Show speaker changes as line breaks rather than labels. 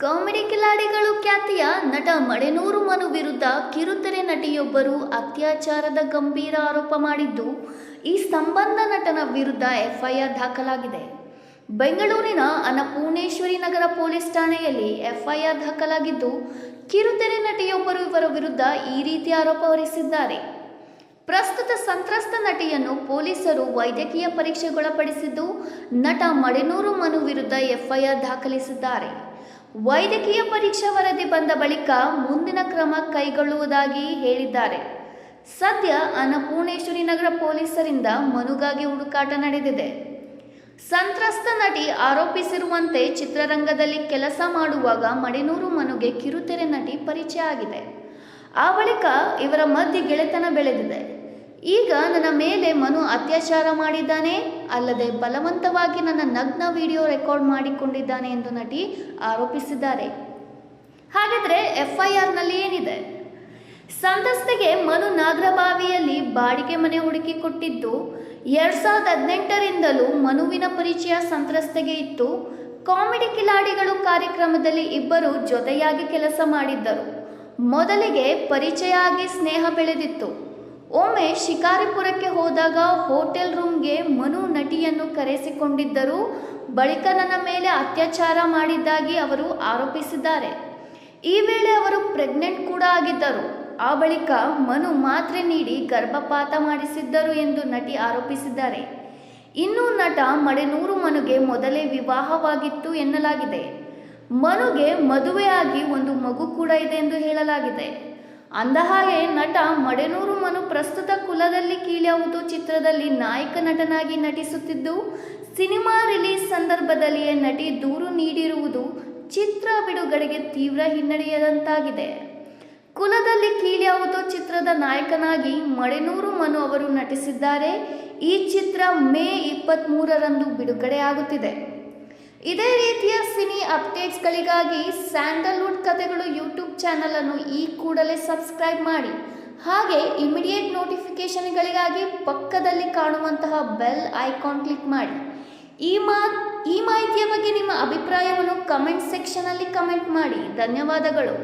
Comedy ಕಿಲಾಡಿಗಳು ಖ್ಯಾತಿಯ ನಟ ಮಡೆನೂರು ಮನು ವಿರುದ್ಧ ಕಿರುತೆರೆ ನಟಿಯೊಬ್ಬರು ಅತ್ಯಾಚಾರದ ಗಂಭೀರ ಆರೋಪ ಮಾಡಿದ್ದು, ಈ ಸಂಬಂಧ ನಟನ ವಿರುದ್ಧ ಎಫ್ಐಆರ್ ದಾಖಲಾಗಿದೆ. ಬೆಂಗಳೂರಿನ ಅನ್ನಪೂರ್ಣೇಶ್ವರಿ ನಗರ ಪೊಲೀಸ್ ಠಾಣೆಯಲ್ಲಿ ಎಫ್ಐಆರ್ ದಾಖಲಾಗಿದ್ದು, ಕಿರುತೆರೆ ನಟಿಯೊಬ್ಬರು ಇವರ ವಿರುದ್ಧ ಈ ರೀತಿ ಆರೋಪ ಹೊರಿಸಿದ್ದಾರೆ. ಪ್ರಸ್ತುತ ಸಂತ್ರಸ್ತ ನಟಿಯನ್ನು ಪೊಲೀಸರು ವೈದ್ಯಕೀಯ ಪರೀಕ್ಷೆಗೊಳಪಡಿಸಿದ್ದು, ನಟ ಮಡೆನೂರು ಮನು ವಿರುದ್ಧ ಎಫ್ಐಆರ್ ದಾಖಲಿಸಿದ್ದಾರೆ. ವೈದ್ಯಕೀಯ ಪರೀಕ್ಷಾ ವರದಿ ಬಂದ ಬಳಿಕ ಮುಂದಿನ ಕ್ರಮ ಕೈಗೊಳ್ಳುವುದಾಗಿ ಹೇಳಿದ್ದಾರೆ. ಸದ್ಯ ಅನ್ನಪೂರ್ಣೇಶ್ವರಿ ನಗರ ಪೊಲೀಸರಿಂದ ಮನುಗಾಗಿ ಹುಡುಕಾಟ ನಡೆದಿದೆ. ಸಂತ್ರಸ್ತ ನಟಿ ಆರೋಪಿಸಿರುವಂತೆ ಚಿತ್ರರಂಗದಲ್ಲಿ ಕೆಲಸ ಮಾಡುವಾಗ ಮಡೆನೂರು ಮನುಗೆ ಕಿರುತೆರೆ ನಟಿ ಪರಿಚಯ ಆಗಿದೆ. ಆ ಬಳಿಕ ಇವರ ಮಧ್ಯೆ ಗೆಳೆತನ ಬೆಳೆದಿದೆ. ಈಗ ನನ್ನ ಮೇಲೆ ಮನು ಅತ್ಯಾಚಾರ ಮಾಡಿದ್ದಾನೆ, ಅಲ್ಲದೆ ಬಲವಂತವಾಗಿ ನನ್ನ ನಗ್ನ ವಿಡಿಯೋ ರೆಕಾರ್ಡ್ ಮಾಡಿಕೊಂಡಿದ್ದಾನೆ ಎಂದು ನಟಿ ಆರೋಪಿಸಿದ್ದಾರೆ. ಹಾಗಿದ್ರೆ ಎಫ್ಐಆರ್ನಲ್ಲಿ ಏನಿದೆ? ಸಂತ್ರಸ್ತೆಗೆ ಮನು ನಾಗರಬಾವಿಯಲ್ಲಿ ಬಾಡಿಗೆ ಮನೆ ಹುಡುಕಿಕೊಟ್ಟಿದ್ದು, 2018ರಿಂದಲೂ ಮನುವಿನ ಪರಿಚಯ ಸಂತ್ರಸ್ತೆಗೆ ಇತ್ತು. ಕಾಮಿಡಿ ಕಿಲಾಡಿಗಳು ಕಾರ್ಯಕ್ರಮದಲ್ಲಿ ಇಬ್ಬರು ಜೊತೆಯಾಗಿ ಕೆಲಸ ಮಾಡಿದ್ದರು. ಮೊದಲಿಗೆ ಪರಿಚಯ ಆಗಿ ಸ್ನೇಹ ಬೆಳೆದಿತ್ತು. ಒಮ್ಮೆ ಶಿಕಾರಿಪುರಕ್ಕೆ ಹೋದಾಗ ಹೋಟೆಲ್ ರೂಮ್ಗೆ ಮನು ನಟಿಯನ್ನು ಕರೆಸಿಕೊಂಡಿದ್ದರು. ಬಳಿಕ ನನ್ನ ಮೇಲೆ ಅತ್ಯಾಚಾರ ಮಾಡಿದ್ದಾಗಿ ಅವರು ಆರೋಪಿಸಿದ್ದಾರೆ. ಈ ವೇಳೆ ಅವರು ಪ್ರೆಗ್ನೆಂಟ್ ಕೂಡ ಆಗಿದ್ದರು. ಆ ಬಳಿಕ ಮನು ಮಾತ್ರೆ ನೀಡಿ ಗರ್ಭಪಾತ ಮಾಡಿಸಿದ್ದರು ಎಂದು ನಟಿ ಆರೋಪಿಸಿದ್ದಾರೆ. ಇನ್ನು ನಟ ಮಡೆನೂರು ಮನುಗೆ ಮೊದಲೇ ವಿವಾಹವಾಗಿತ್ತು ಎನ್ನಲಾಗಿದೆ. ಮನುಗೆ ಮದುವೆಯಾಗಿ ಒಂದು ಮಗು ಕೂಡ ಇದೆ ಎಂದು ಹೇಳಲಾಗಿದೆ. ಅಂದಹಾಗೆ ನಟ ಮಡೆನೂರು ಮನು ಪ್ರಸ್ತುತ ಕುಲದಲ್ಲಿ ಕೀಳ್ಯಾವುದು ಚಿತ್ರದಲ್ಲಿ ನಾಯಕ ನಟನಾಗಿ ನಟಿಸುತ್ತಿದ್ದು, ಸಿನಿಮಾ ರಿಲೀಸ್ ಸಂದರ್ಭದಲ್ಲಿಯೇ ನಟಿ ದೂರು ನೀಡಿರುವುದು ಚಿತ್ರ ಬಿಡುಗಡೆಗೆ ತೀವ್ರ ಹಿನ್ನಡೆಯದಂತಾಗಿದೆ. ಕುಲದಲ್ಲಿ ಕೀಳ್ಯಾವುದು ಚಿತ್ರದ ನಾಯಕನಾಗಿ ಮಡೆನೂರು ಮನು ಅವರು ನಟಿಸಿದ್ದಾರೆ. ಈ ಚಿತ್ರ ಮೇ 23ರಂದು ಬಿಡುಗಡೆಯಾಗುತ್ತಿದೆ. ಇದೇ ರೀತಿಯ ಸಿನಿ ಅಪ್ಡೇಟ್ಸ್ಗಳಿಗಾಗಿ ಸ್ಯಾಂಡಲ್ವುಡ್ ಕಥೆಗಳು ಯೂಟ್ಯೂಬ್ ಚಾನಲ್ ಅನ್ನು ಈ ಕೂಡಲೇ ಸಬ್ಸ್ಕ್ರೈಬ್ ಮಾಡಿ. ಹಾಗೆ ಇಮಿಡಿಯೇಟ್ ನೋಟಿಫಿಕೇಶನ್ಗಳಿಗಾಗಿ ಪಕ್ಕದಲ್ಲಿ ಕಾಣುವಂತಹ ಬೆಲ್ ಐಕಾನ್ ಕ್ಲಿಕ್ ಮಾಡಿ. ಈ ಮಾಹಿತಿಯ ಬಗ್ಗೆ ನಿಮ್ಮ ಅಭಿಪ್ರಾಯವನ್ನು ಕಮೆಂಟ್ ಸೆಕ್ಷನಲ್ಲಿ ಕಮೆಂಟ್ ಮಾಡಿ. ಧನ್ಯವಾದಗಳು.